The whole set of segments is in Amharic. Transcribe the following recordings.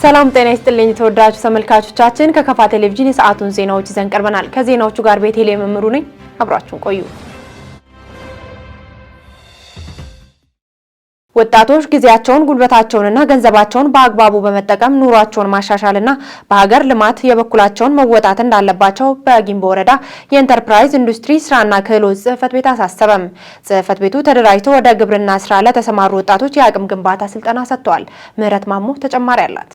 ሰላም ጤና ይስጥልኝ ተወዳጁ ተመልካቾቻችን ከከፋ ቴሌቪዥን የሰዓቱን ዜናዎች ይዘን ቀርበናል። ከዜናዎቹ ጋር ቤቴሌም መምሩ ነኝ። አብራችሁን ቆዩ። ወጣቶች ጊዜያቸውን ጉልበታቸውንና ገንዘባቸውን በአግባቡ በመጠቀም ኑሯቸውን ማሻሻልና በሀገር ልማት የበኩላቸውን መወጣት እንዳለባቸው በጊምቦ ወረዳ የኢንተርፕራይዝ ኢንዱስትሪ ስራና ክህሎት ጽህፈት ቤት አሳሰበም። ጽህፈት ቤቱ ተደራጅቶ ወደ ግብርና ስራ ለተሰማሩ ወጣቶች የአቅም ግንባታ ስልጠና ሰጥቷል። ምህረት ማሞ ተጨማሪ አላት።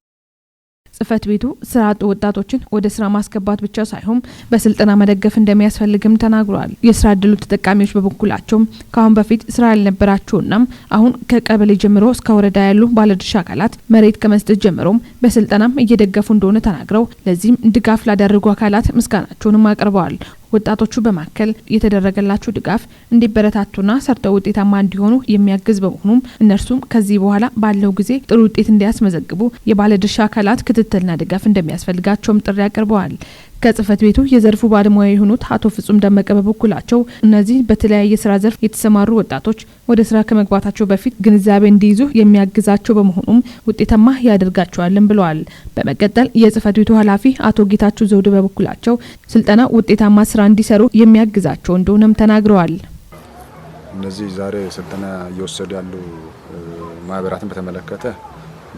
ጽህፈት ቤቱ ስራ አጥ ወጣቶችን ወደ ስራ ማስገባት ብቻ ሳይሆን በስልጠና መደገፍ እንደሚያስፈልግም ተናግሯል። የስራ ዕድሉ ተጠቃሚዎች በበኩላቸው ከአሁን በፊት ስራ ያልነበራቸውና አሁን ከቀበሌ ጀምሮ እስከ ወረዳ ያሉ ባለድርሻ አካላት መሬት ከመስጠት ጀምሮ በስልጠናም እየደገፉ እንደሆነ ተናግረው ለዚህም ድጋፍ ላደረጉ አካላት ምስጋናቸውንም አቅርበዋል። ወጣቶቹ በማከል የተደረገላቸው ድጋፍ እንዲበረታቱና ሰርተው ውጤታማ እንዲሆኑ የሚያግዝ በመሆኑም እነርሱም ከዚህ በኋላ ባለው ጊዜ ጥሩ ውጤት እንዲያስመዘግቡ የባለድርሻ አካላት ክትትልና ድጋፍ እንደሚያስፈልጋቸውም ጥሪ አቅርበዋል። ከጽህፈት ቤቱ የዘርፉ ባለሙያ የሆኑት አቶ ፍጹም ደመቀ በበኩላቸው እነዚህ በተለያየ ስራ ዘርፍ የተሰማሩ ወጣቶች ወደ ስራ ከመግባታቸው በፊት ግንዛቤ እንዲይዙ የሚያግዛቸው በመሆኑም ውጤታማ ያደርጋቸዋልን ብለዋል። በመቀጠል የጽህፈት ቤቱ ኃላፊ አቶ ጌታቸው ዘውድ በበኩላቸው ስልጠና ውጤታማ ስራ እንዲሰሩ የሚያግዛቸው እንደሆነም ተናግረዋል። እነዚህ ዛሬ ስልጠና እየወሰዱ ያሉ ማህበራትን በተመለከተ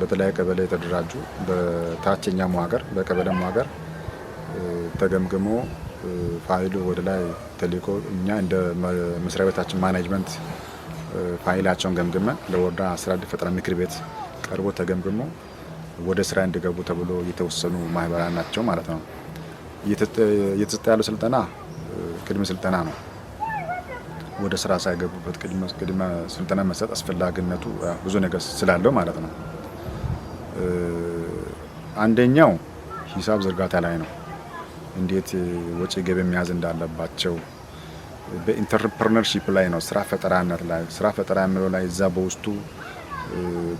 በተለያየ ቀበሌ የተደራጁ በታችኛ መዋቅር በቀበሌ መዋቅር ተገምግሞ ፋይሉ ወደ ላይ ተልኮ እኛ እንደ መስሪያ ቤታችን ማኔጅመንት ፋይላቸውን ገምግመን ለወረዳ ስራ ዕድል ፈጠራ ምክር ቤት ቀርቦ ተገምግሞ ወደ ስራ እንዲገቡ ተብሎ የተወሰኑ ማህበራት ናቸው ማለት ነው። እየተሰጠ ያለው ስልጠና ቅድመ ስልጠና ነው። ወደ ስራ ሳይገቡበት ቅድመ ስልጠና መሰጥ አስፈላጊነቱ ብዙ ነገር ስላለው ማለት ነው። አንደኛው ሂሳብ ዝርጋታ ላይ ነው። እንዴት ወጪ ገቢ መያዝ እንዳለባቸው በኢንተርፕረነርሺፕ ላይ ነው። ስራ ፈጠራነት ላይ ስራ ፈጠራ የሚለው ላይ እዛ በውስጡ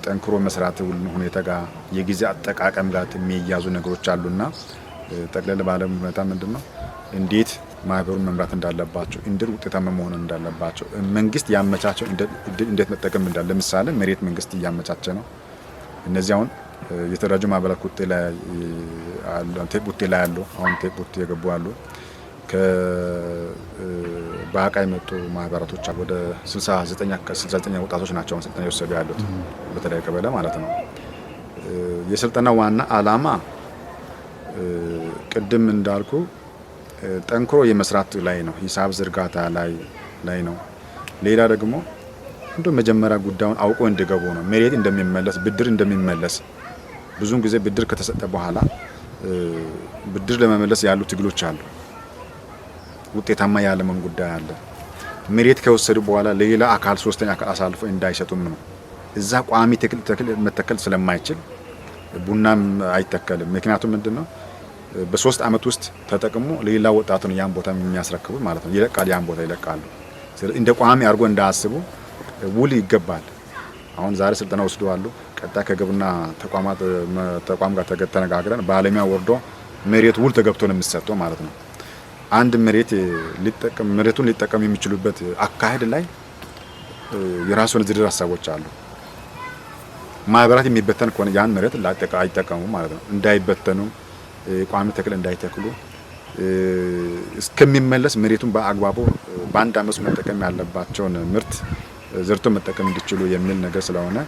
ጠንክሮ መስራት ሁኔታ ጋር የጊዜ አጠቃቀም ጋር የሚያዙ ነገሮች አሉና ጠቅለል ባለ ሁኔታ ምንድነው እንዴት ማህበሩን መምራት እንዳለባቸው እንዴት ውጤታማ መሆን እንዳለባቸው መንግስት ያመቻቸው እንዴት መጠቀም እንዳለ ለምሳሌ መሬት መንግስት እያመቻቸ ነው። እነዚህ አሁን የተደራጁ ማህበራት ቁጤ ላይ አሉ ቴፕ ቁጤ ላይ አሉ አሁን ቴፕ ቁጤ የገቡ አሉ። በአቃይ መጡ ማህበራቶች ወደ 69 ወጣቶች ናቸው ስልጠና እየወሰዱ ያሉት በተለያየ ቀበሌ ማለት ነው። የስልጠና ዋና አላማ ቅድም እንዳልኩ ጠንክሮ የመስራት ላይ ነው። ሂሳብ ዝርጋታ ላይ ነው። ሌላ ደግሞ እንደው መጀመሪያ ጉዳዩን አውቆ እንዲገቡ ነው። መሬት እንደሚመለስ ብድር እንደሚመለስ ብዙን ጊዜ ብድር ከተሰጠ በኋላ ብድር ለመመለስ ያሉ ትግሎች አሉ። ውጤታማ ያለመን ጉዳይ አለ። መሬት ከወሰዱ በኋላ ለሌላ አካል ሶስተኛ አካል አሳልፎ እንዳይሰጡም ነው። እዛ ቋሚ ተክል መተከል ስለማይችል ቡናም አይተከልም። ምክንያቱም ምንድነው በ3 አመት ውስጥ ተጠቅሞ ለሌላ ወጣቱ ነው ያን ቦታ የሚያስረክቡ ማለት ነው። ይለቃል፣ ያን ቦታ ይለቃሉ። እንደ ቋሚ አድርጎ እንዳያስቡ ውል ይገባል። አሁን ዛሬ ስልጠና ወስደዋል። ቀጣይ ከግብርና ተቋም ጋር ተነጋግረን ባለሙያ ወርዶ መሬት ውል ተገብቶ ነው የሚሰጠው ማለት ነው። አንድ መሬቱን ሊጠቀም የሚችሉበት አካሄድ ላይ የራሱን ዝርዝር ሀሳቦች አሉ። ማህበራት የሚበተን ከሆነ ያን መሬት አይጠቀሙ ማለት ነው። እንዳይበተኑ ቋሚ ተክል እንዳይተክሉ እስከሚመለስ መሬቱን በአግባቡ በአንድ አመት መጠቀም ያለባቸውን ምርት ዘርቶ መጠቀም እንዲችሉ የሚል ነገር ስለሆነ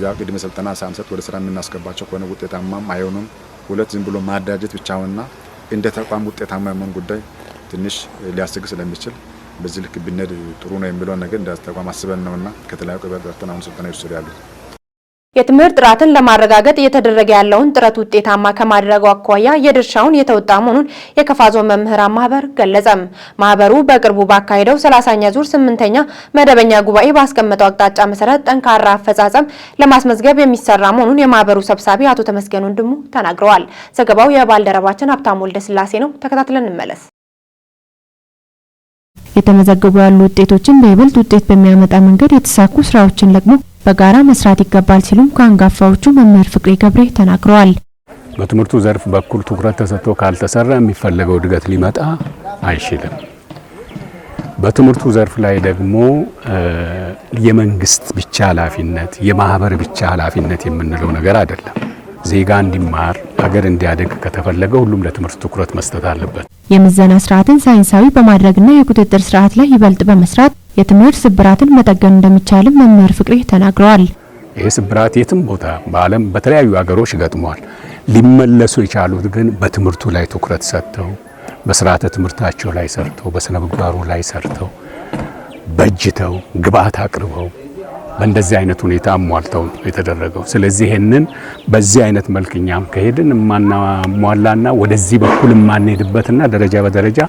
ያ ቅድመ ስልጠና ሳንሰጥ ወደ ስራ የምናስገባቸው ከሆነ ውጤታማም አይሆኑም። ሁለት ዝም ብሎ ማደራጀት ብቻውና እንደ ተቋም ውጤታማ የመሆን ጉዳይ ትንሽ ሊያስቸግር ስለሚችል በዚህ ልክ ብንሄድ ጥሩ ነው የሚለው ነገር እንደ ተቋም አስበን ነውና ከተለያዩ ቀበሌዎች አሁን ስልጠና ይወስዱ ያሉት። የትምህርት ጥራትን ለማረጋገጥ እየተደረገ ያለውን ጥረት ውጤታማ ከማድረጉ አኳያ የድርሻውን የተወጣ መሆኑን የከፋ ዞን መምህራን ማህበር ገለጸም። ማህበሩ በቅርቡ ባካሄደው 30ኛ ዙር 8ኛ መደበኛ ጉባኤ ባስቀመጠው አቅጣጫ መሰረት ጠንካራ አፈጻጸም ለማስመዝገብ የሚሰራ መሆኑን የማህበሩ ሰብሳቢ አቶ ተመስገን ወንድሙ ተናግረዋል። ዘገባው የባልደረባችን ሀብታሙ ወልደስላሴ ነው። ተከታትለን እንመለስ። የተመዘገቡ ያሉ ውጤቶችን በይበልጥ ውጤት በሚያመጣ መንገድ የተሳኩ ስራዎችን ለቅሞ በጋራ መስራት ይገባል ሲሉም ከአንጋፋዎቹ መምህር ፍቅሬ ገብሬ ተናግረዋል። በትምህርቱ ዘርፍ በኩል ትኩረት ተሰጥቶ ካልተሰራ የሚፈለገው እድገት ሊመጣ አይችልም። በትምህርቱ ዘርፍ ላይ ደግሞ የመንግስት ብቻ ኃላፊነት የማህበር ብቻ ኃላፊነት የምንለው ነገር አይደለም። ዜጋ እንዲማር ሀገር እንዲያደግ ከተፈለገ ሁሉም ለትምህርት ትኩረት መስጠት አለበት። የምዘና ስርዓትን ሳይንሳዊ በማድረግና የቁጥጥር ስርዓት ላይ ይበልጥ በመስራት የትምህርት ስብራትን መጠገን እንደሚቻልም መምህር ፍቅሬ ተናግረዋል። ይህ ስብራት የትም ቦታ በዓለም በተለያዩ ሀገሮች ገጥመዋል። ሊመለሱ የቻሉት ግን በትምህርቱ ላይ ትኩረት ሰጥተው በስርዓተ ትምህርታቸው ላይ ሰርተው በስነ ምግባሩ ላይ ሰርተው በጅተው ግብአት አቅርበው በእንደዚህ አይነት ሁኔታ አሟልተው የተደረገው። ስለዚህ ይሄንን በዚህ አይነት መልክኛም ከሄድን ማናሟላና ወደዚህ በኩል ማንሄድበትና ደረጃ በደረጃ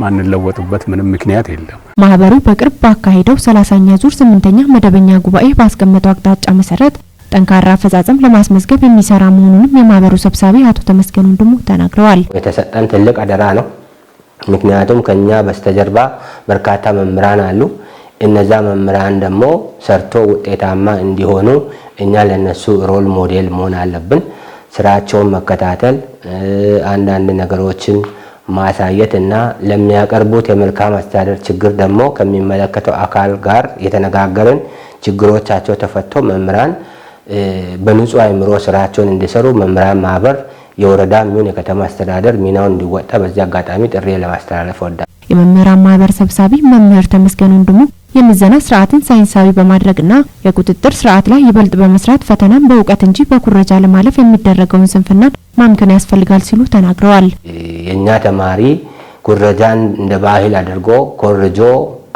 ማንለወጥበት ምንም ምክንያት የለም። ማህበሩ በቅርብ ባካሄደው 30ኛ ዙር 8ኛ መደበኛ ጉባኤ ባስቀመጠው አቅጣጫ መሰረት ጠንካራ አፈጻጸም ለማስመዝገብ የሚሰራ መሆኑንም የማህበሩ ሰብሳቢ አቶ ተመስገን ወንድሙ ተናግረዋል። የተሰጠን ትልቅ አደራ ነው። ምክንያቱም ከኛ በስተጀርባ በርካታ መምህራን አሉ። እነዛ መምህራን ደግሞ ሰርቶ ውጤታማ እንዲሆኑ እኛ ለነሱ ሮል ሞዴል መሆን አለብን። ስራቸውን መከታተል፣ አንዳንድ ነገሮችን ማሳየት እና ለሚያቀርቡት የመልካም አስተዳደር ችግር ደግሞ ከሚመለከተው አካል ጋር የተነጋገርን ችግሮቻቸው ተፈቶ መምህራን በንጹህ አእምሮ ስራቸውን እንዲሰሩ መምህራን ማህበር የወረዳ ሚሆን የከተማ አስተዳደር ሚናውን እንዲወጣ በዚህ አጋጣሚ ጥሪ ለማስተላለፍ ወዳለሁ። የመምህራን ማህበር ሰብሳቢ መምህር ተመስገን ወንድሙ የምዘና ስርዓትን ሳይንሳዊ በማድረግና የቁጥጥር ስርዓት ላይ ይበልጥ በመስራት ፈተናን በእውቀት እንጂ በኩረጃ ለማለፍ የሚደረገውን ስንፍናን ማምከን ያስፈልጋል ሲሉ ተናግረዋል። የኛ ተማሪ ኩረጃን እንደ ባህል አድርጎ ኮርጆ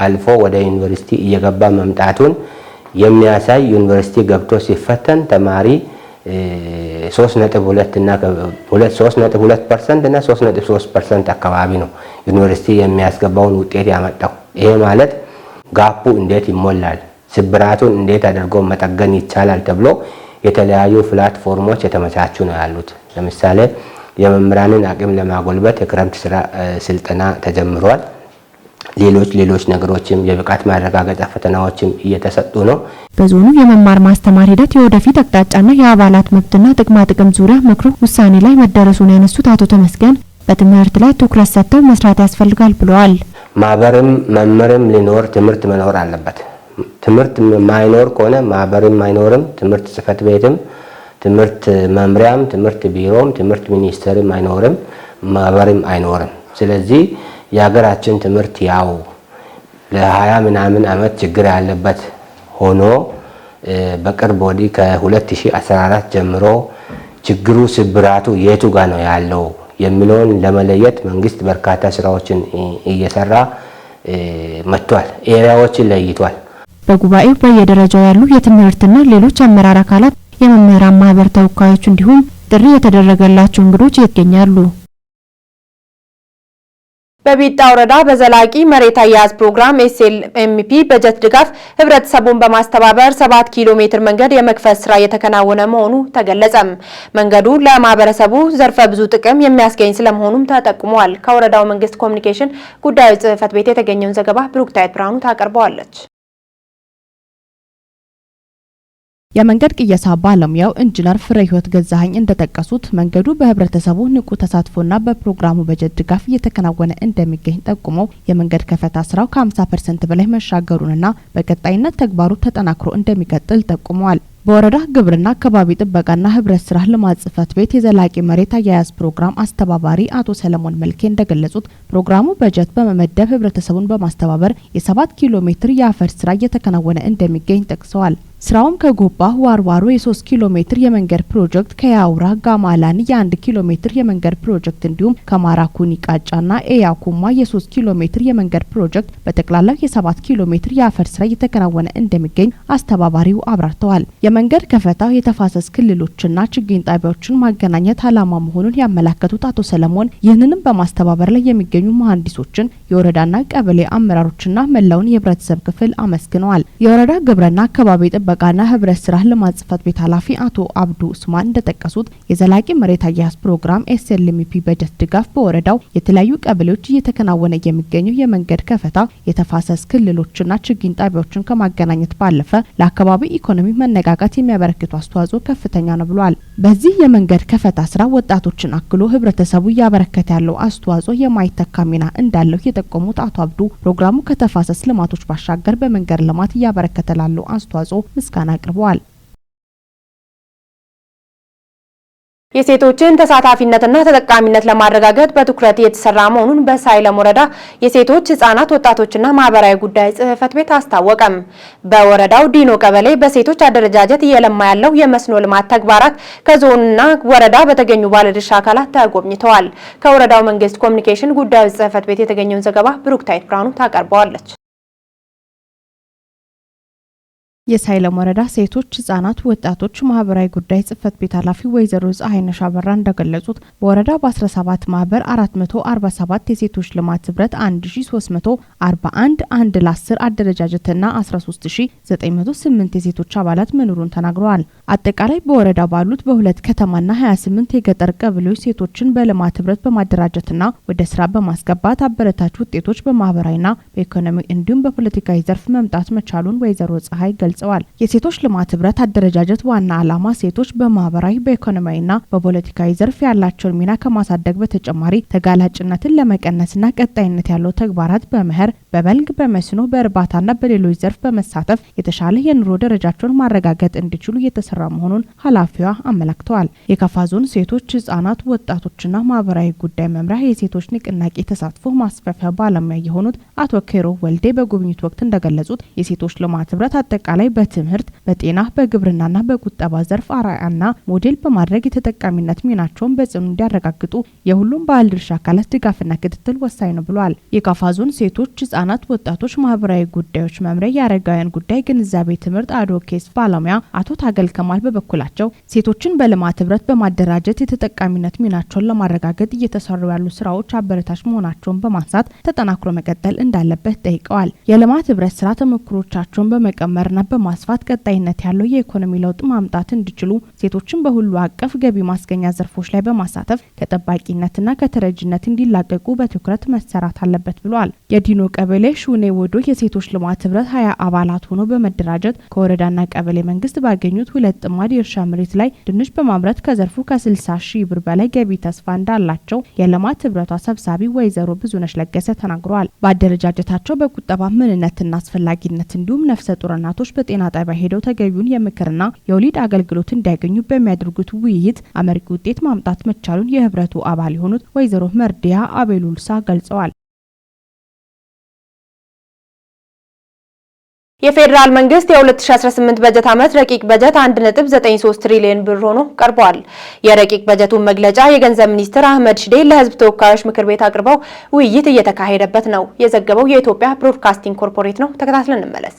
አልፎ ወደ ዩኒቨርሲቲ እየገባ መምጣቱን የሚያሳይ ዩኒቨርሲቲ ገብቶ ሲፈተን ተማሪ 3.2 እና 3.2% እና 3.3% አካባቢ ነው ዩኒቨርሲቲ የሚያስገባውን ውጤት ያመጣው። ይሄ ማለት ጋፑ እንዴት ይሞላል፣ ስብራቱን እንዴት አድርጎ መጠገን ይቻላል ተብሎ የተለያዩ ፕላትፎርሞች የተመቻቹ ነው ያሉት። ለምሳሌ የመምህራንን አቅም ለማጎልበት የክረምት ስራ ስልጠና ተጀምሯል። ሌሎች ነገሮችም የብቃት ማረጋገጫ ፈተናዎችም እየተሰጡ ነው። በዞኑ የመማር ማስተማር ሂደት የወደፊት አቅጣጫና የአባላት መብትና ጥቅማ ጥቅም ዙሪያ ምክሩ ውሳኔ ላይ መደረሱን ያነሱት አቶ ተመስገን በትምህርት ላይ ትኩረት ሰጥተው መስራት ያስፈልጋል ብለዋል። ማህበርም መምህርም ሊኖር ትምህርት መኖር አለበት። ትምህርት ማይኖር ከሆነ ማህበርም አይኖርም፣ ትምህርት ጽህፈት ቤትም፣ ትምህርት መምሪያም፣ ትምህርት ቢሮም፣ ትምህርት ሚኒስቴርም አይኖርም፣ ማህበርም አይኖርም። ስለዚህ የሀገራችን ትምህርት ያው ለ20 ምናምን አመት ችግር ያለበት ሆኖ በቅርብ ወዲህ ከ2014 ጀምሮ ችግሩ ስብራቱ የቱ ጋር ነው ያለው የሚለውን ለመለየት መንግስት በርካታ ስራዎችን እየሰራ መጥቷል። ኤሪያዎችን ለይቷል። በጉባኤው በየደረጃው ያሉ የትምህርትና ሌሎች አመራር አካላት፣ የመምህራን ማህበር ተወካዮች እንዲሁም ጥሪ የተደረገላቸው እንግዶች ይገኛሉ። በቢጣ ወረዳ በዘላቂ መሬት አያያዝ ፕሮግራም ኤስኤልኤምፒ በጀት ድጋፍ ህብረተሰቡን በማስተባበር 7 ኪሎ ሜትር መንገድ የመክፈት ስራ እየተከናወነ መሆኑ ተገለጸም። መንገዱ ለማህበረሰቡ ዘርፈ ብዙ ጥቅም የሚያስገኝ ስለመሆኑም ተጠቁሟል። ከወረዳው መንግስት ኮሚኒኬሽን ጉዳዮች ጽህፈት ቤት የተገኘውን ዘገባ ብሩክታይት ብርሃኑ ታቀርበዋለች። የመንገድ ቅየሳ ባለሙያው ኢንጂነር ፍሬህይወት ገዛኸኝ እንደጠቀሱት መንገዱ በህብረተሰቡ ንቁ ተሳትፎና በፕሮግራሙ በጀት ድጋፍ እየተከናወነ እንደሚገኝ ጠቁመው የመንገድ ከፈታ ስራው ከ50% በላይ መሻገሩንና በቀጣይነት ተግባሩ ተጠናክሮ እንደሚቀጥል ጠቁመዋል። በወረዳ ግብርና አካባቢ ጥበቃና ህብረት ስራ ልማት ጽህፈት ቤት የዘላቂ መሬት አያያዝ ፕሮግራም አስተባባሪ አቶ ሰለሞን መልኬ እንደገለጹት ፕሮግራሙ በጀት በመመደብ ህብረተሰቡን በማስተባበር የ7 ኪሎ ሜትር የአፈር ስራ እየተከናወነ እንደሚገኝ ጠቅሰዋል። ስራውም ከጎባ ዋርዋሮ የ3 ኪሎ ሜትር የመንገድ ፕሮጀክት፣ ከያውራ ጋማላን የ1 ኪሎ ሜትር የመንገድ ፕሮጀክት እንዲሁም ከማራኩኒ ቃጫና ኤያኩማ የ3 ኪሎ ሜትር የመንገድ ፕሮጀክት በጠቅላላው የ7 ኪሎ ሜትር የአፈር ስራ እየተከናወነ እንደሚገኝ አስተባባሪው አብራርተዋል። የመንገድ ከፈታው የተፋሰስ ክልሎችና ችግኝ ጣቢያዎችን ማገናኘት ዓላማ መሆኑን ያመላከቱት አቶ ሰለሞን ይህንንም በማስተባበር ላይ የሚገኙ መሐንዲሶችን፣ የወረዳና ቀበሌ አመራሮችና መላውን የህብረተሰብ ክፍል አመስግነዋል። የወረዳ ግብርና አካባቢ ጥበቃና ህብረት ስራ ልማት ጽህፈት ቤት ኃላፊ አቶ አብዱ ኡስማን እንደጠቀሱት የዘላቂ መሬት አያያዝ ፕሮግራም ኤስኤልኤምፒ በጀት ድጋፍ በወረዳው የተለያዩ ቀበሌዎች እየተከናወነ የሚገኘው የመንገድ ከፈታ የተፋሰስ ክልሎችና ችግኝ ጣቢያዎችን ከማገናኘት ባለፈ ለአካባቢ ኢኮኖሚ መነቃቃት የሚያበረክቱ አስተዋጽኦ ከፍተኛ ነው ብሏል። በዚህ የመንገድ ከፈታ ስራ ወጣቶችን አክሎ ህብረተሰቡ እያበረከተ ያለው አስተዋጽኦ የማይተካ ሚና እንዳለው የጠቆሙት አቶ አብዱ ፕሮግራሙ ከተፋሰስ ልማቶች ባሻገር በመንገድ ልማት እያበረከተ ላለው አስተዋጽኦ ምስጋና አቅርበዋል። የሴቶችን ተሳታፊነትና ተጠቃሚነት ለማረጋገጥ በትኩረት እየተሰራ መሆኑን በሳይለም ወረዳ የሴቶች ህጻናት ወጣቶችና ማህበራዊ ጉዳይ ጽህፈት ቤት አስታወቀም። በወረዳው ዲኖ ቀበሌ በሴቶች አደረጃጀት እየለማ ያለው የመስኖ ልማት ተግባራት ከዞንና ወረዳ በተገኙ ባለድርሻ አካላት ተጎብኝተዋል። ከወረዳው መንግስት ኮሚኒኬሽን ጉዳዮች ጽህፈት ቤት የተገኘውን ዘገባ ብሩክታይት ብርሃኑ ታቀርበዋለች። የሳይለም ወረዳ ሴቶች ህጻናት ወጣቶች ማህበራዊ ጉዳይ ጽህፈት ቤት ኃላፊ ወይዘሮ ፀሐይነሽ አበራ እንደገለጹት በወረዳው በ17 ማህበር 447 የሴቶች ልማት ህብረት 1341 አንድ ለ10 አደረጃጀትና 13908 የሴቶች አባላት መኖሩን ተናግረዋል። አጠቃላይ በወረዳው ባሉት በሁለት ከተማና 28 የገጠር ቀበሌዎች ሴቶችን በልማት ህብረት በማደራጀትና ወደ ስራ በማስገባት አበረታች ውጤቶች በማህበራዊና በኢኮኖሚ እንዲሁም በፖለቲካዊ ዘርፍ መምጣት መቻሉን ወይዘሮ ፀሐይ ገልጸዋል። የሴቶች ልማት ህብረት አደረጃጀት ዋና ዓላማ ሴቶች በማህበራዊ በኢኮኖሚያዊና በፖለቲካዊ ዘርፍ ያላቸውን ሚና ከማሳደግ በተጨማሪ ተጋላጭነትን ለመቀነስና ቀጣይነት ያለው ተግባራት በመኸር በበልግ በመስኖ በእርባታና በሌሎች ዘርፍ በመሳተፍ የተሻለ የኑሮ ደረጃቸውን ማረጋገጥ እንዲችሉ እየተሰራ መሆኑን ኃላፊዋ አመላክተዋል። የከፋ ዞን ሴቶች ህጻናት ወጣቶችና ማህበራዊ ጉዳይ መምሪያ የሴቶች ንቅናቄ ተሳትፎ ማስፋፊያ ባለሙያ የሆኑት አቶ ኬሮ ወልዴ በጉብኝቱ ወቅት እንደገለጹት የሴቶች ልማት ህብረት አጠቃላይ በትምህርት በጤና በግብርናና በቁጠባ ዘርፍ አርአያና ሞዴል በማድረግ የተጠቃሚነት ሚናቸውን በጽኑ እንዲያረጋግጡ የሁሉም ባለድርሻ አካላት ድጋፍና ክትትል ወሳኝ ነው ብለዋል። የካፋ ዞን ሴቶች ህጻናት ወጣቶች ማህበራዊ ጉዳዮች መምሪያ የአረጋውያን ጉዳይ ግንዛቤ ትምህርት አድቮኬሲ ባለሙያ አቶ ታገል ከማል በበኩላቸው ሴቶችን በልማት ህብረት በማደራጀት የተጠቃሚነት ሚናቸውን ለማረጋገጥ እየተሰሩ ያሉ ስራዎች አበረታች መሆናቸውን በማንሳት ተጠናክሮ መቀጠል እንዳለበት ጠይቀዋል። የልማት ህብረት ስራ ተሞክሮቻቸውን በመቀመርና በማስፋት ቀጣይነት ያለው የኢኮኖሚ ለውጥ ማምጣት እንዲችሉ ሴቶችን በሁሉ አቀፍ ገቢ ማስገኛ ዘርፎች ላይ በማሳተፍ ከጠባቂነትና ከተረጅነት እንዲላቀቁ በትኩረት መሰራት አለበት ብለዋል። የዲኖ ቀበሌ ሹኔ ወዶ የሴቶች ልማት ህብረት 20 አባላት ሆኖ በመደራጀት ከወረዳና ቀበሌ መንግስት ባገኙት 2 ጥማድ የእርሻ መሬት ላይ ድንች በማምረት ከዘርፉ ከ60 ሺህ ብር በላይ ገቢ ተስፋ እንዳላቸው የልማት ህብረቷ ሰብሳቢ ወይዘሮ ብዙነሽ ለገሰ ተናግረዋል። በአደረጃጀታቸው በቁጠባ ምንነትና አስፈላጊነት እንዲሁም ነፍሰ ጡር እናቶች በጤና ጣቢያ ሄደው ተገቢውን የምክርና የወሊድ አገልግሎት እንዲያገኙ በሚያደርጉት ውይይት አመርቂ ውጤት ማምጣት መቻሉን የህብረቱ አባል የሆኑት ወይዘሮ መርዲያ አቤሉልሳ ገልጸዋል። የፌዴራል መንግስት የ2018 በጀት ዓመት ረቂቅ በጀት 1.93 ትሪሊዮን ብር ሆኖ ቀርቧል። የረቂቅ በጀቱን መግለጫ የገንዘብ ሚኒስትር አህመድ ሽዴ ለህዝብ ተወካዮች ምክር ቤት አቅርበው ውይይት እየተካሄደበት ነው። የዘገበው የኢትዮጵያ ብሮድካስቲንግ ኮርፖሬት ነው። ተከታትለን እንመለስ።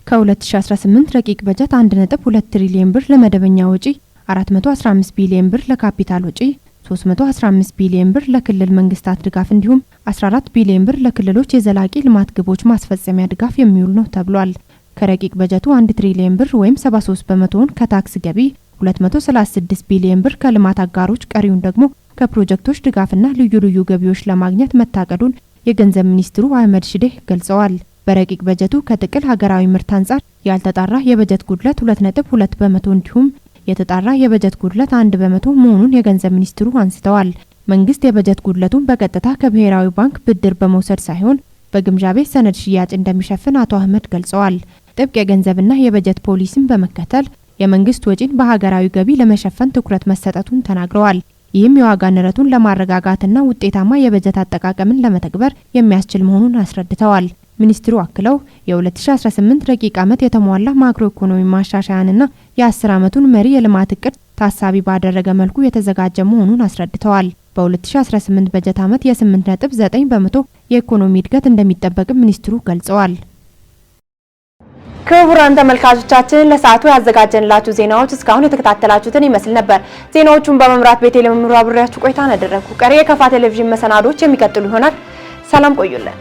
ከ2018 ረቂቅ በጀት 1.2 ትሪሊዮን ብር ለመደበኛ ወጪ፣ 415 ቢሊዮን ብር ለካፒታል ወጪ፣ 315 ቢሊዮን ብር ለክልል መንግስታት ድጋፍ እንዲሁም 14 ቢሊዮን ብር ለክልሎች የዘላቂ ልማት ግቦች ማስፈጸሚያ ድጋፍ የሚውል ነው ተብሏል። ከረቂቅ በጀቱ 1 ትሪሊዮን ብር ወይም 73 በመቶውን ከታክስ ገቢ፣ 236 ቢሊዮን ብር ከልማት አጋሮች፣ ቀሪውን ደግሞ ከፕሮጀክቶች ድጋፍና ልዩ ልዩ ገቢዎች ለማግኘት መታቀዱን የገንዘብ ሚኒስትሩ አህመድ ሽዴ ገልጸዋል። በረቂቅ በጀቱ ከጥቅል ሀገራዊ ምርት አንጻር ያልተጣራ የበጀት ጉድለት 2.2 በመቶ እንዲሁም የተጣራ የበጀት ጉድለት 1 በመቶ መሆኑን የገንዘብ ሚኒስትሩ አንስተዋል። መንግስት የበጀት ጉድለቱን በቀጥታ ከብሔራዊ ባንክ ብድር በመውሰድ ሳይሆን በግምጃ ቤት ሰነድ ሽያጭ እንደሚሸፍን አቶ አህመድ ገልጸዋል። ጥብቅ የገንዘብና የበጀት ፖሊሲን በመከተል የመንግስት ወጪን በሀገራዊ ገቢ ለመሸፈን ትኩረት መሰጠቱን ተናግረዋል። ይህም የዋጋ ንረቱን ለማረጋጋትና ውጤታማ የበጀት አጠቃቀምን ለመተግበር የሚያስችል መሆኑን አስረድተዋል። ሚኒስትሩ አክለው የ2018 ረቂቅ ዓመት የተሟላ ማክሮ ኢኮኖሚ ማሻሻያንና የ10 ዓመቱን መሪ የልማት እቅድ ታሳቢ ባደረገ መልኩ የተዘጋጀ መሆኑን አስረድተዋል። በ2018 በጀት ዓመት የ8.9 በመቶ የኢኮኖሚ እድገት እንደሚጠበቅም ሚኒስትሩ ገልጸዋል። ክቡራን ተመልካቾቻችን ለሰዓቱ ያዘጋጀንላችሁ ዜናዎች እስካሁን የተከታተላችሁትን ይመስል ነበር። ዜናዎቹን በመምራት ቤቴሌም ምሩ አብሬያችሁ ቆይታ አደረኩ። ቀሪ የከፋ ቴሌቪዥን መሰናዶች የሚቀጥሉ ይሆናል። ሰላም ቆዩልን።